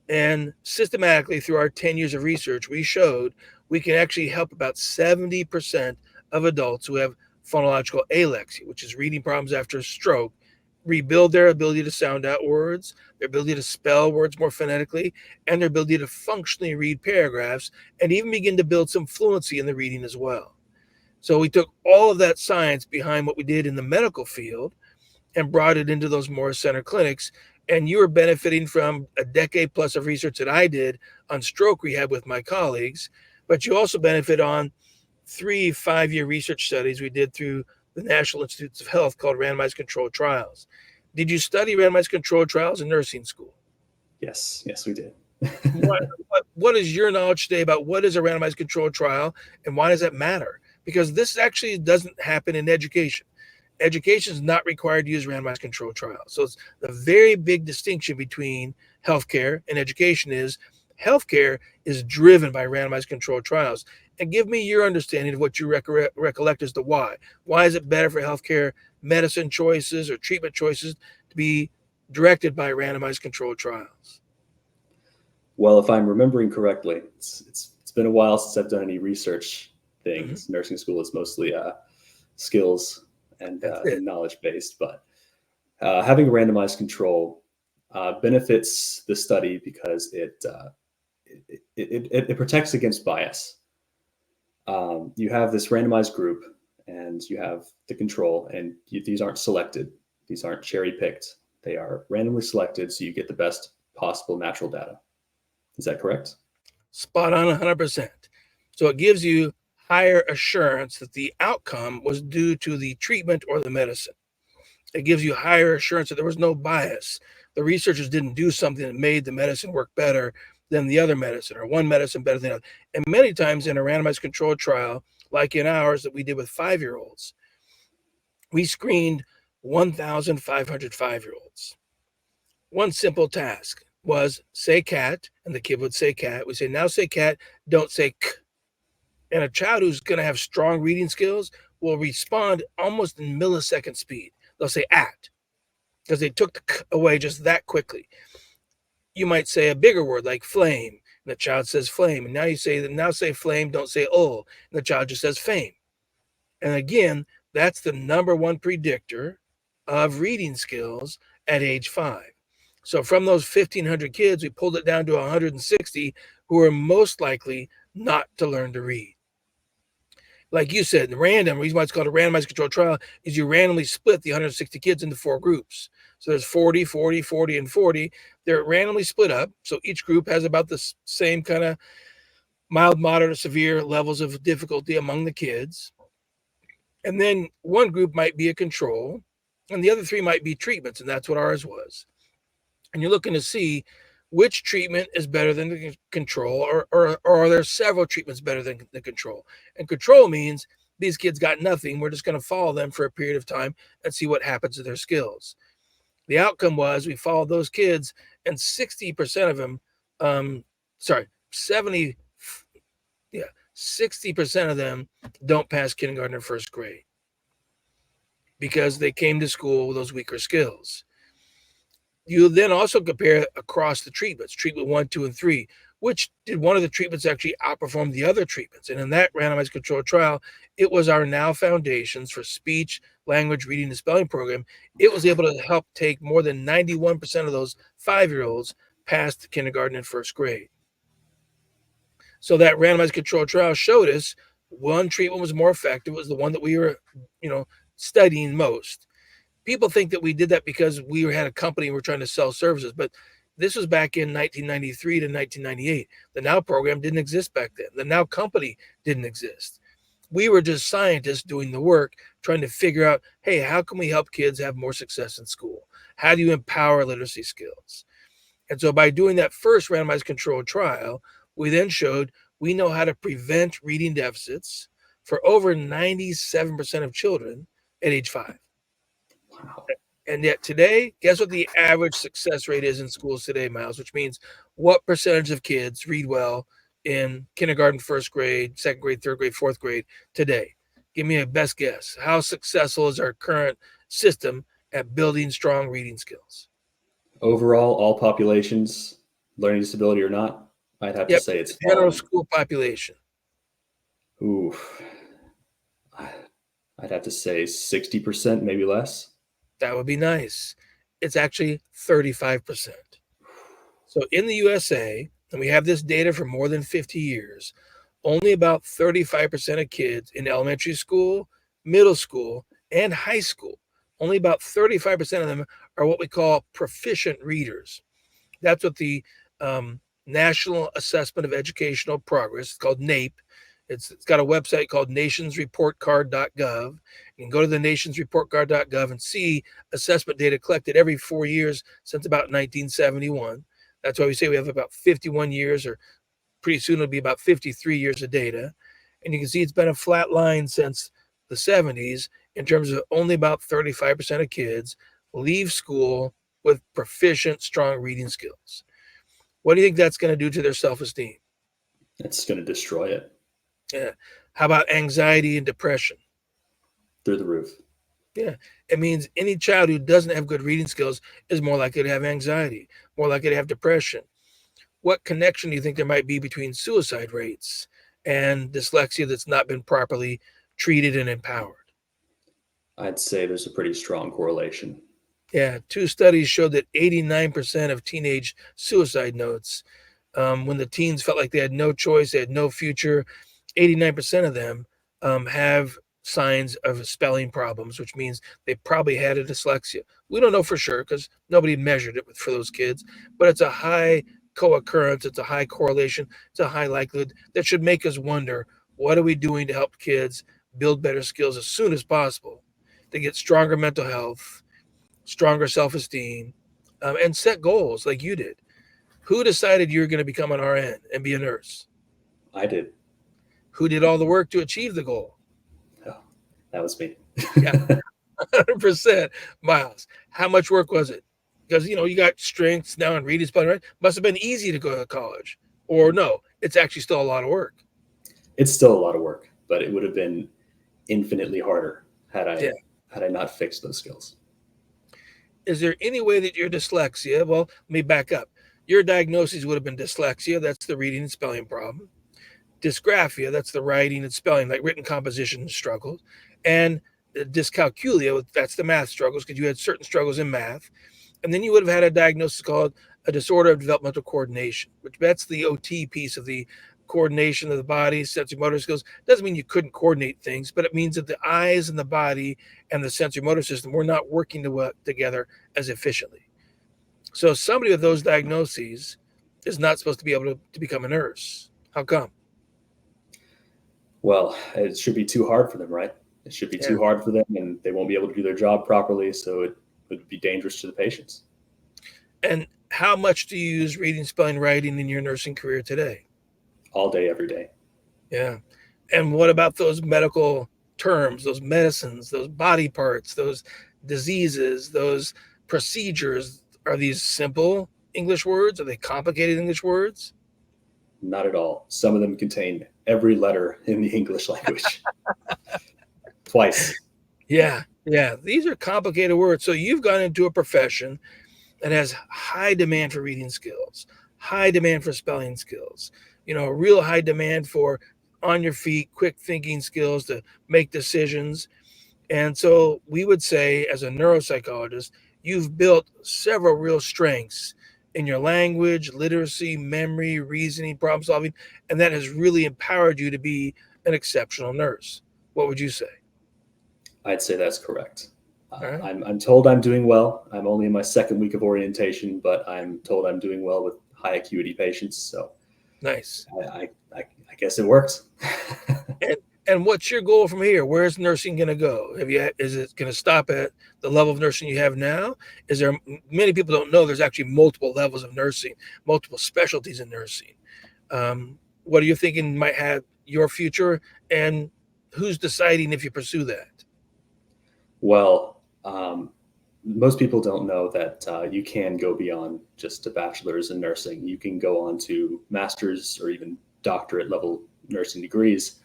And systematically, through our 10 years of research, we showed we can actually help about 70% of adults who have phonological alexia, which is reading problems after a stroke, rebuild their ability to sound out words, their ability to spell words more phonetically, and their ability to functionally read paragraphs, and even begin to build some fluency in the reading as well. So we took all of that science behind what we did in the medical field and brought it into those Morris Center clinics. And you are benefiting from a decade plus of research that I did on stroke rehab with my colleagues, but you also benefit on 3 5-year research studies we did through the National Institutes of Health called randomized controlled trials. Did you study randomized controlled trials in nursing school? Yes, we did. What is your knowledge today about what is a randomized controlled trial and why does that matter? Because this actually doesn't happen in education. Education is not required to use randomized controlled trials. So it's the very big distinction between healthcare and education is healthcare is driven by randomized controlled trials. And give me your understanding of what you recollect as to why. Why is it better for healthcare medicine choices or treatment choices to be directed by randomized controlled trials? Well, if I'm remembering correctly, it's been a while since I've done any research things. Mm-hmm. Nursing school is mostly skills and knowledge based, but having a randomized control benefits the study because it protects against bias. You have this randomized group and you have the control, and these aren't selected. These aren't cherry picked. They are randomly selected, so you get the best possible natural data. Is that correct? Spot on 100%. So it gives you higher assurance that the outcome was due to the treatment or the medicine. It gives you higher assurance that there was no bias. The researchers didn't do something that made the medicine work better than the other medicine, or one medicine better than the other. And many times in a randomized controlled trial, like in ours that we did with 5-year-olds, we screened 1,500 5-year-olds. One simple task was say cat, and the kid would say cat. We say, now say cat, don't say k. And a child who's going to have strong reading skills will respond almost in millisecond speed. They'll say at, because they took the k away just that quickly. You might say a bigger word like flame, and the child says flame. And now you say, now say flame, don't say and the child just says fame. And again, that's the number one predictor of reading skills at age 5. So from those 1,500 kids, we pulled it down to 160 who are most likely not to learn to read. Like you said, the reason why it's called a randomized controlled trial is you randomly split the 160 kids into 4 groups. So there's 40, 40, 40, and 40. They're randomly split up. So each group has about the same kind of mild, moderate, or severe levels of difficulty among the kids. And then one group might be a control, and the other 3 might be treatments, and that's what ours was. And you're looking to see which treatment is better than the control, or are there several treatments better than the control? And control means these kids got nothing. We're just going to follow them for a period of time and see what happens to their skills. The outcome was we followed those kids, and 60% of them, 60% of them don't pass kindergarten or first grade because they came to school with those weaker skills. You then also compare across the treatments, treatment 1, 2, and 3. which did one of the treatments actually outperform the other treatments. And in that randomized controlled trial, it was our Now Foundations for Speech, Language, Reading, and Spelling program. It was able to help take more than 91% of those 5-year-olds past kindergarten and first grade. So that randomized controlled trial showed us one treatment was more effective. It was the one that we were, studying most. People think that we did that because we had a company and we're trying to sell services, but this was back in 1993 to 1998. The Now program didn't exist back then. The Now company didn't exist. We were just scientists doing the work, trying to figure out, hey, how can we help kids have more success in school? How do you empower literacy skills? And so by doing that first randomized controlled trial, we then showed we know how to prevent reading deficits for over 97% of children at age 5. Wow. And yet today, guess what the average success rate is in schools today, Myles, which means what percentage of kids read well in kindergarten, first grade, second grade, third grade, fourth grade today? Give me a best guess. How successful is our current system at building strong reading skills? Overall, all populations, learning disability or not, I'd have to Yep, say it's general falling. school population. Ooh, I'd have to say 60%, maybe less. That would be nice. It's actually 35%. So in the USA, and we have this data for more than 50 years, only about 35% of kids in elementary school, middle school, and high school, only about 35% of them are what we call proficient readers. That's what the National Assessment of Educational Progress, it's called NAEP. It's got a website called nationsreportcard.gov. You can go to the nationsreportcard.gov and see assessment data collected every 4 years since about 1971. That's why we say we have about 51 years, or pretty soon it'll be about 53 years of data. And you can see it's been a flat line since the 70s in terms of only about 35% of kids leave school with proficient, strong reading skills. What do you think that's going to do to their self-esteem? It's going to destroy it. Yeah. How about anxiety and depression? Through the roof. Yeah. It means any child who doesn't have good reading skills is more likely to have anxiety, more likely to have depression. What connection do you think there might be between suicide rates and dyslexia that's not been properly treated and empowered? I'd say there's a pretty strong correlation. Yeah. 2 studies showed that 89% of teenage suicide notes, when the teens felt like they had no choice, they had no future, 89% of them have signs of spelling problems, which means they probably had a dyslexia. We don't know for sure because nobody measured it for those kids, but it's a high co-occurrence, it's a high correlation, it's a high likelihood that should make us wonder, what are we doing to help kids build better skills as soon as possible to get stronger mental health, stronger self-esteem, and set goals like you did. Who decided you were going to become an RN and be a nurse? I did. Who did all the work to achieve the goal? Oh, that was me. Yeah, 100%. Myles, how much work was it? Because, you got strengths now and reading spelling, right? Must have been easy to go to college. Or no, it's actually still a lot of work. It's still a lot of work, but it would have been infinitely harder had I Yeah. had I not fixed those skills. Is there any way that your dyslexia, well, let me back up. Your diagnosis would have been dyslexia, that's the reading and spelling problem. Dysgraphia, that's the writing and spelling, like written composition struggles. And dyscalculia, that's the math struggles, because you had certain struggles in math. And then you would have had a diagnosis called a disorder of developmental coordination, which that's the OT piece of the coordination of the body, sensory motor skills. Doesn't mean you couldn't coordinate things, but it means that the eyes and the body and the sensory motor system were not working together as efficiently. So somebody with those diagnoses is not supposed to be able to become a nurse. How come? Well, it should be too hard for them, right? It should be Yeah. too hard for them, and they won't be able to do their job properly, so it would be dangerous to the patients. And how much do you use reading, spelling, writing in your nursing career today? All day, every day. Yeah. And what about those medical terms, those medicines, those body parts, those diseases, those procedures? Are these simple English words? Are they complicated English words? Not at all. Some of them contain every letter in the English language. Twice. Yeah. Yeah. These are complicated words. So you've gone into a profession that has high demand for reading skills, high demand for spelling skills, real high demand for on your feet, quick thinking skills to make decisions. And so we would say, as a neuropsychologist, you've built several real strengths in your language, literacy, memory, reasoning, problem solving, and that has really empowered you to be an exceptional nurse. What would you say? I'd say that's correct. All right. I'm told I'm doing well. I'm only in my second week of orientation, but I'm told I'm doing well with high acuity patients. So Nice. I guess it works. And what's your goal from here? Where's nursing going to go? Is it going to stop at the level of nursing you have now? Is there many people don't know there's actually multiple levels of nursing, multiple specialties in nursing. What are you thinking might have your future, and who's deciding if you pursue that? Well, most people don't know that you can go beyond just a bachelor's in nursing. You can go on to master's or even doctorate level nursing degrees.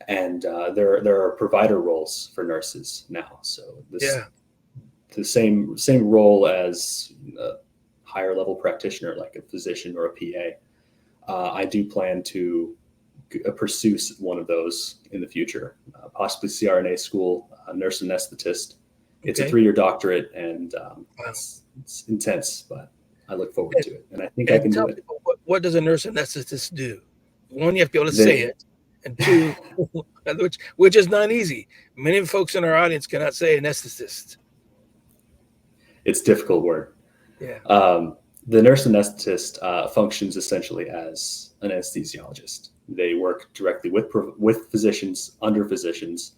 And there are provider roles for nurses now. So the same role as a higher level practitioner, like a physician or a PA. I do plan to pursue one of those in the future, possibly CRNA school, nurse anesthetist. It's a 3-year doctorate, and it's intense, but I look forward to it, and I think I can do it. People, what does a nurse anesthetist do? One, you have to be able to say it, and two, which is not easy. Many folks in our audience cannot say anesthetist. It's a difficult word. Yeah. The nurse anesthetist functions essentially as an anesthesiologist. They work directly with physicians, under physicians,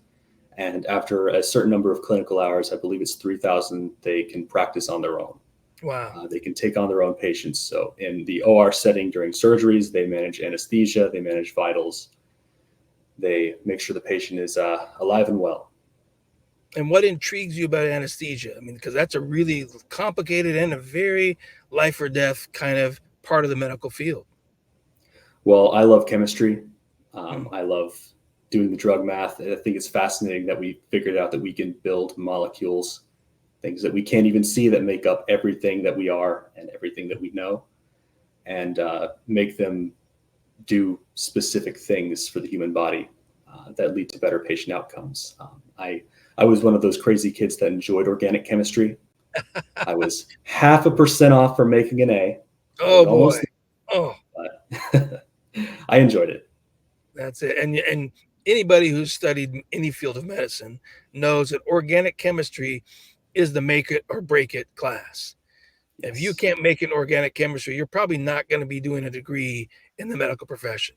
and after a certain number of clinical hours, I believe it's 3,000, they can practice on their own. Wow. They can take on their own patients. So in the OR setting during surgeries, they manage anesthesia, they manage vitals, they make sure the patient is alive and well. And what intrigues you about anesthesia? I mean, because that's a really complicated and a very life or death kind of part of the medical field. Well, I love chemistry. I love doing the drug math. I think it's fascinating that we figured out that we can build molecules, things that we can't even see, that make up everything that we are and everything that we know, and make them do specific things for the human body that lead to better patient outcomes. I was one of those crazy kids that enjoyed organic chemistry. I was 0.5% off from making an A. Oh boy! But I enjoyed it. That's it. And anybody who's studied any field of medicine knows that organic chemistry is the make it or break it class. Yes. If you can't make it in organic chemistry, you're probably not going to be doing a degree in the medical profession,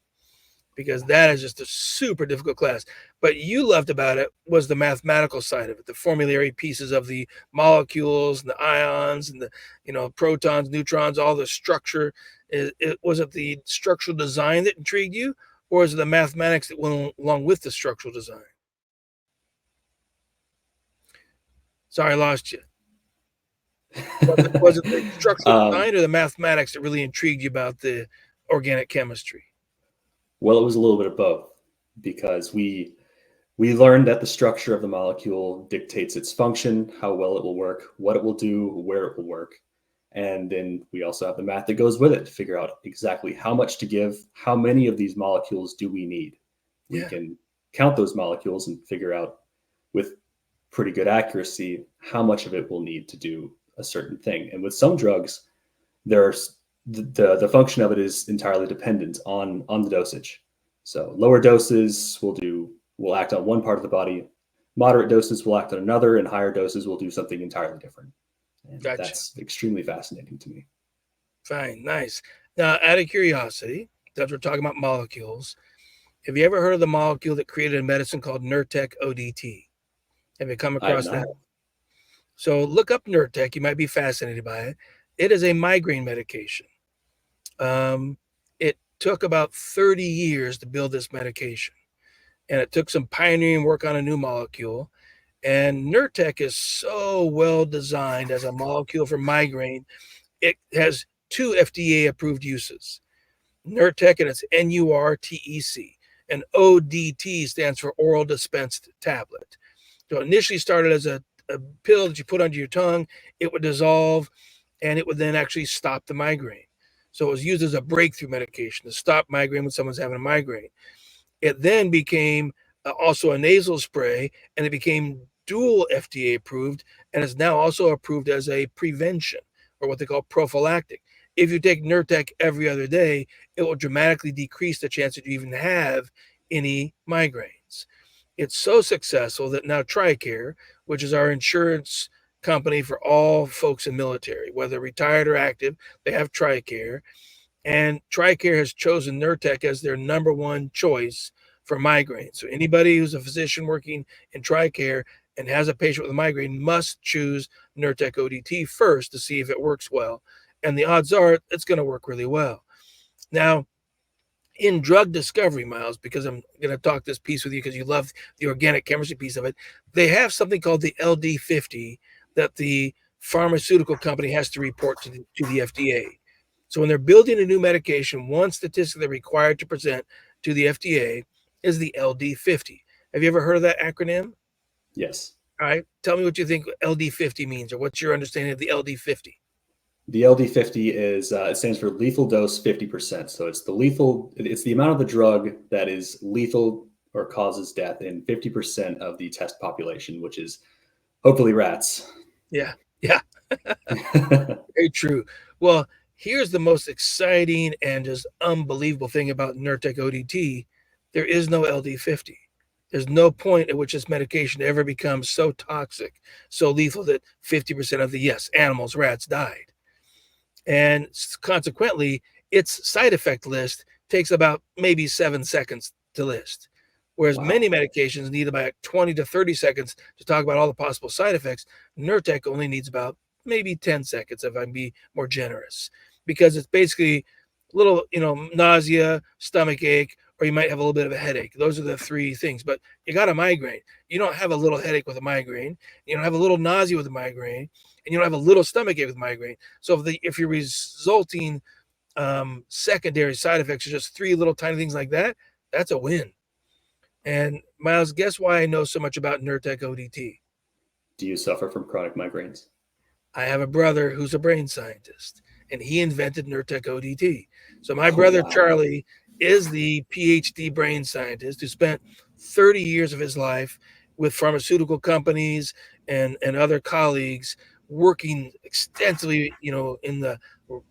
because that is just a super difficult class. But you loved about it was the mathematical side of it, the formulary pieces of the molecules and the ions and the protons, neutrons, all the structure. Was it the structural design that intrigued you, or is it the mathematics that went along with the structural design? Sorry, I lost you. Was it the structural design or the mathematics that really intrigued you about the organic chemistry? Well, it was a little bit of both, because we learned that the structure of the molecule dictates its function, how well it will work, what it will do, where it will work. And then we also have the math that goes with it to figure out exactly how much to give, how many of these molecules do we need. We can count those molecules and figure out with pretty good accuracy how much of it we'll need to do a certain thing. And with some drugs, there's the function of it is entirely dependent on the dosage. So lower doses will act on one part of the body, moderate doses will act on another, and higher doses will do something entirely different. And gotcha. That's extremely fascinating to me. Fine, nice. Now, out of curiosity, since we're talking about molecules, have you ever heard of the molecule that created a medicine called Nurtec ODT? Have you come across that? So look up Nurtec. You might be fascinated by it. It is a migraine medication. It took about 30 years to build this medication, and it took some pioneering work on a new molecule. And Nurtec is so well designed as a molecule for migraine. It has 2 FDA approved uses. Nurtec, and it's NURTEC, and ODT stands for oral dispensed tablet. So it initially started as a pill that you put under your tongue. It would dissolve, and it would then actually stop the migraine. So it was used as a breakthrough medication to stop migraine when someone's having a migraine. It then became also a nasal spray, and it became dual FDA approved, and is now also approved as a prevention, or what they call prophylactic. If you take Nurtec every other day, it will dramatically decrease the chance that you even have any migraines. It's so successful that now TRICARE, which is our insurance company for all folks in military, whether retired or active, they have TRICARE. And TRICARE has chosen Nurtec as their number one choice for migraine. So anybody who's a physician working in TRICARE and has a patient with a migraine must choose Nurtec ODT first to see if it works well. And the odds are it's going to work really well. Now, in drug discovery, Myles, because I'm going to talk this piece with you because you love the organic chemistry piece of it, they have something called the LD50 that the pharmaceutical company has to report to the FDA. So when they're building a new medication, one statistic they're required to present to the FDA is the LD50. Have you ever heard of that acronym? Yes. All right. Tell me what you think LD50 means, or what's your understanding of the LD50? The LD50 is it stands for lethal dose 50%. So it's the amount of the drug that is lethal or causes death in 50% of the test population, which is hopefully rats. Yeah. Very true. Well, here's the most exciting and just unbelievable thing about Nurtec ODT. There is no LD50. There's no point at which this medication ever becomes so toxic, so lethal that 50% of the, yes, animals, rats, died. And consequently, its side effect list takes about maybe 7 seconds to list. Whereas many medications need about 20 to 30 seconds to talk about all the possible side effects, Nurtec only needs about maybe 10 seconds if I can be more generous, because it's basically little, nausea, stomach ache, or you might have a little bit of a headache. Those are the three things. But you got a migraine. You don't have a little headache with a migraine. You don't have a little nausea with a migraine, and you don't have a little stomach ache with migraine. So if your resulting secondary side effects are just three little tiny things like that, that's a win. And Myles, guess why I know so much about Nurtec ODT? Do you suffer from chronic migraines? I have a brother who's a brain scientist, and he invented Nurtec ODT. So my brother Charlie is the PhD brain scientist who spent 30 years of his life with pharmaceutical companies and other colleagues working extensively, in the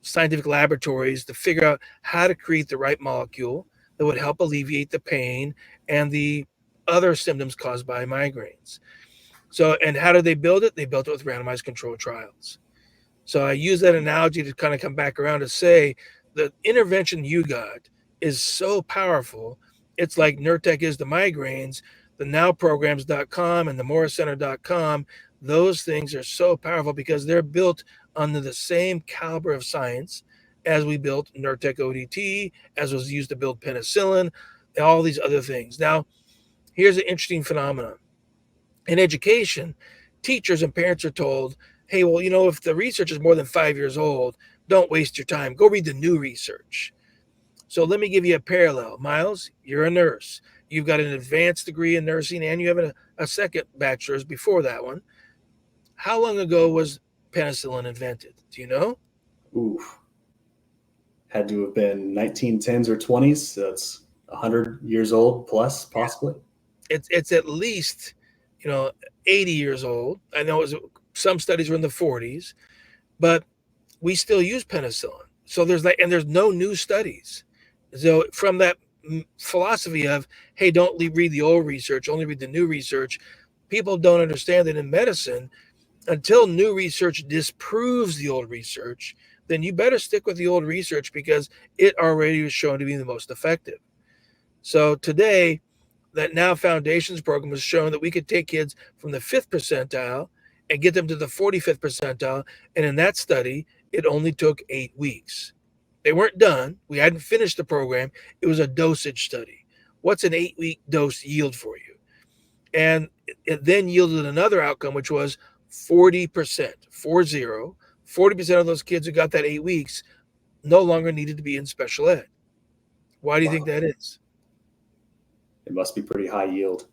scientific laboratories to figure out how to create the right molecule that would help alleviate the pain and the other symptoms caused by migraines. So, and how did they build it? They built it with randomized controlled trials. So I use that analogy to kind of come back around to say the intervention you got is so powerful. It's like Nurtec is the migraines, the nowprograms.com and the morriscenter.com. Those things are so powerful because they're built under the same caliber of science as we built Nurtec ODT, as was used to build penicillin, and all these other things. Now, here's an interesting phenomenon. In education, teachers and parents are told, hey, well, if the research is more than 5 years old, don't waste your time. Go read the new research. So let me give you a parallel. Myles, you're a nurse. You've got an advanced degree in nursing, and you have a second bachelor's before that one. How long ago was penicillin invented? Do you know? Oof. Had to have been 1910s or 20s. So it's 100 years old plus, possibly. It's at least 80 years old. I know some studies were in the 40s, but we still use penicillin. So there's no new studies. So from that philosophy of, hey, don't read the old research, only read the new research, people don't understand that in medicine, until new research disproves the old research, then you better stick with the old research because it already was shown to be the most effective. So today, that Now Foundations program has shown that we could take kids from the 5th percentile and get them to the 45th percentile. And in that study, it only took 8 weeks. They weren't done. We hadn't finished the program. It was a dosage study. What's an 8-week dose yield for you? And it then yielded another outcome, which was 40%, 40% of those kids who got that 8 weeks no longer needed to be in special ed. Why do you think that is? It must be pretty high yield.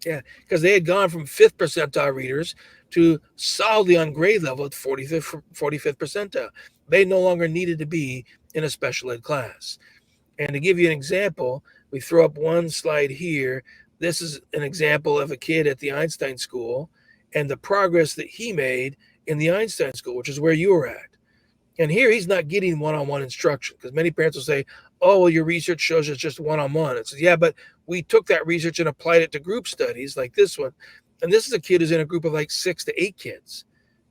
Yeah, because they had gone from 5th percentile readers to solidly on grade level at 45th percentile. they no longer needed to be in a special ed class. And to give you an example, we throw up one slide here. This is an example of a kid at the Einstein School and the progress that he made in the Einstein School, which is where you were at. And here he's not getting one-on-one instruction, because many parents will say, oh, well, your research shows it's just one-on-one. It's, yeah, but we took that research and applied it to group studies like this one. And this is a kid who's in a group of like 6 to 8 kids.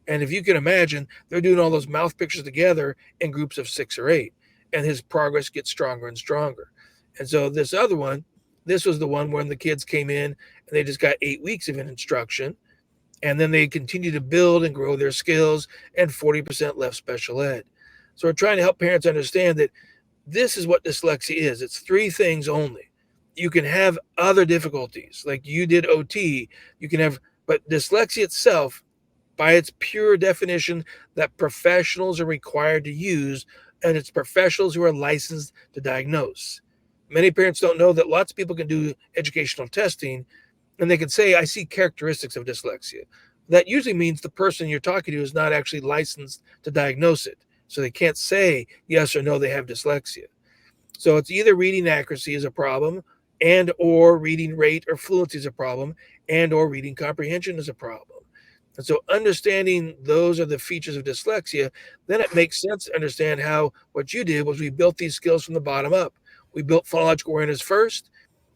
And if you can imagine, they're doing all those mouth pictures together in groups of 6 or 8. And his progress gets stronger and stronger. And so this other one, this was the one when the kids came in and they just got 8 weeks of an instruction. And then they continue to build and grow their skills, and 40% left special ed. So we're trying to help parents understand that this is what dyslexia is. It's 3 things only. You can have other difficulties, like you did OT. You can have, but dyslexia itself, by its pure definition that professionals are required to use, and it's professionals who are licensed to diagnose. Many parents don't know that lots of people can do educational testing and they can say, I see characteristics of dyslexia. That usually means the person you're talking to is not actually licensed to diagnose it. So they can't say yes or no, they have dyslexia. So it's either reading accuracy is a problem, and or reading rate or fluency is a problem, and or reading comprehension is a problem. And so understanding those are the features of dyslexia, then it makes sense to understand how what you did was we built these skills from the bottom up. We built phonological awareness first,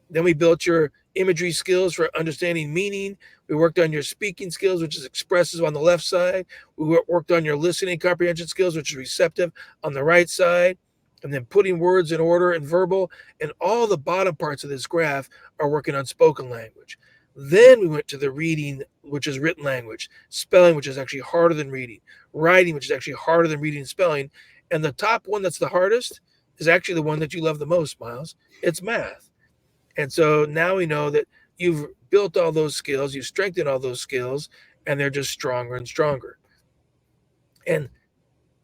then we built your imagery skills for understanding meaning. We worked on your speaking skills, which is expressive on the left side. We worked on your listening comprehension skills, which is receptive on the right side. And then putting words in order and verbal. And all the bottom parts of this graph are working on spoken language. Then we went to the reading, which is written language, spelling, which is actually harder than reading, writing, which is actually harder than reading and spelling. And the top one that's the hardest is actually the one that you love the most, Myles. It's math. And so now we know that you've built all those skills, you've strengthened all those skills, and they're just stronger and stronger. And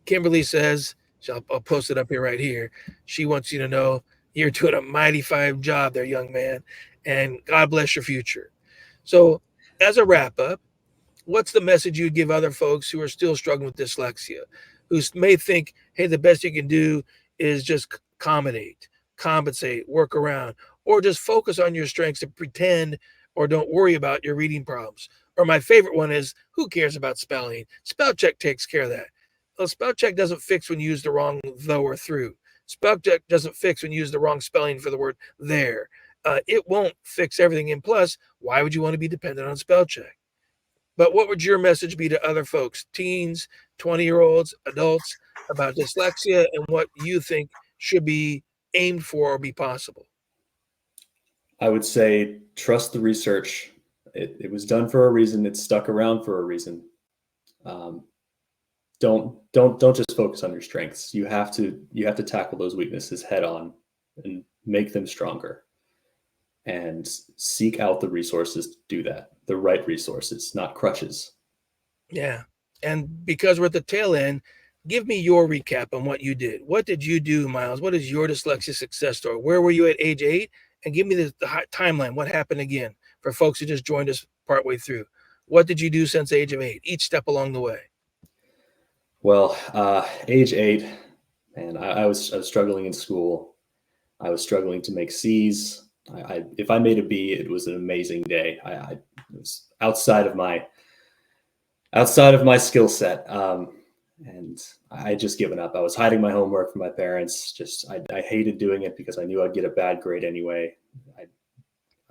Kimberly says, I'll post it up here right here. She wants you to know you're doing a mighty fine job there, young man, and God bless your future. So as a wrap up, what's the message you'd give other folks who are still struggling with dyslexia, who may think, hey, the best you can do is just accommodate, compensate, work around, or just focus on your strengths and pretend or don't worry about your reading problems? Or my favorite one is, who cares about spelling? Spell check takes care of that. Well, spell check doesn't fix when you use the wrong though or through. Spell check doesn't fix when you use the wrong spelling for the word there. It won't fix everything. And plus, why would you want to be dependent on spell check? But what would your message be to other folks, teens, 20-year-olds, adults, about dyslexia and what you think should be aimed for or be possible? I would say trust the research. It was done for a reason. It's stuck around for a reason. Don't just focus on your strengths. You have to tackle those weaknesses head on and make them stronger. And seek out the resources to do that. The right resources, not crutches. Yeah. And because we're at the tail end, give me your recap on what you did. What did you do, Myles? What is your dyslexia success story? Where were you at age 8? And give me the timeline. What happened again for folks who just joined us partway through? What did you do since age of 8, each step along the way? Well, age 8, man, I was struggling in school. I was struggling to make C's. If I made a B, it was an amazing day. It was outside of my skill set, and I had just given up. I was hiding my homework from my parents. I hated doing it because I knew I'd get a bad grade anyway.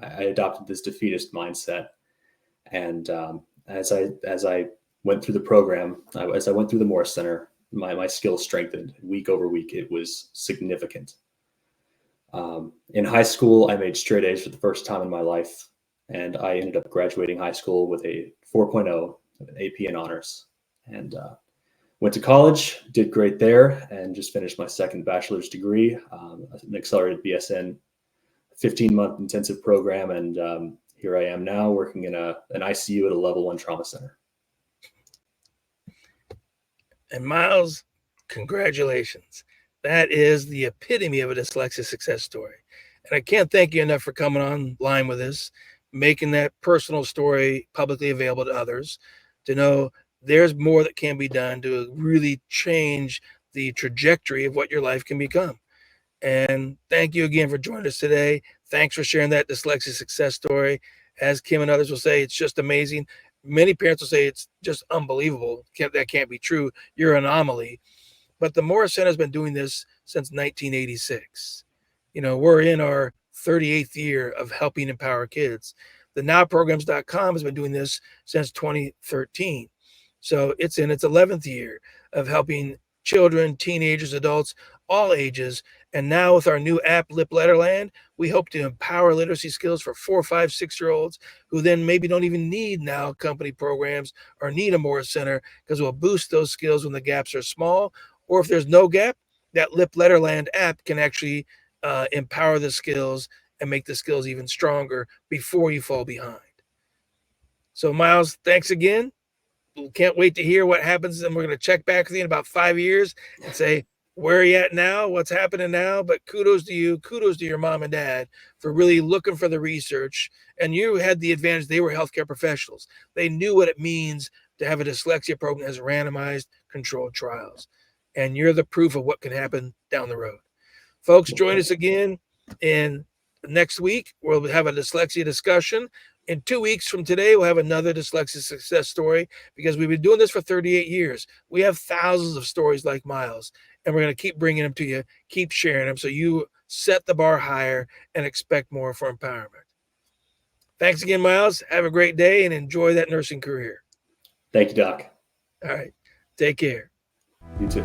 I adopted this defeatist mindset, and as I went through the program, as I went through the Morse Center, my skills strengthened week over week. It was significant. In high school, I made straight A's for the first time in my life, and I ended up graduating high school with a 4.0, AP and honors, and went to college, did great there, and just finished my second bachelor's degree, an accelerated BSN, 15-month intensive program, and here I am now working in an ICU at a level 1 trauma center. And Myles, congratulations. That is the epitome of a dyslexia success story. And I can't thank you enough for coming online with us, making that personal story publicly available to others, to know there's more that can be done to really change the trajectory of what your life can become. And thank you again for joining us today. Thanks for sharing that dyslexia success story. As Kim and others will say, it's just amazing. Many parents will say it's just unbelievable. That can't be true. You're an anomaly. But the Morris Center has been doing this since 1986. We're in our 38th year of helping empower kids. The nowprograms.com has been doing this since 2013. So it's in its 11th year of helping children, teenagers, adults, all ages. And now with our new app, Lip Letterland, we hope to empower literacy skills for 4, 5, 6-year-olds who then maybe don't even need now company programs or need a Morris Center, because we'll boost those skills when the gaps are small. Or if there's no gap, that Lip Letterland app can actually empower the skills and make the skills even stronger before you fall behind. So Myles, thanks again. Can't wait to hear what happens. And we're going to check back with you in about 5 years and say, where are you at now? What's happening now? But kudos to you. Kudos to your mom and dad for really looking for the research. And you had the advantage. They were healthcare professionals. They knew what it means to have a dyslexia program that has randomized controlled trials. And you're the proof of what can happen down the road. Folks, join us again in next week. We'll have a dyslexia discussion. In 2 weeks from today, we'll have another dyslexia success story, because we've been doing this for 38 years. We have thousands of stories like Myles, and we're going to keep bringing them to you, keep sharing them, so you set the bar higher and expect more for empowerment. Thanks again, Myles. Have a great day and enjoy that nursing career. Thank you, Doc. All right. Take care. You too.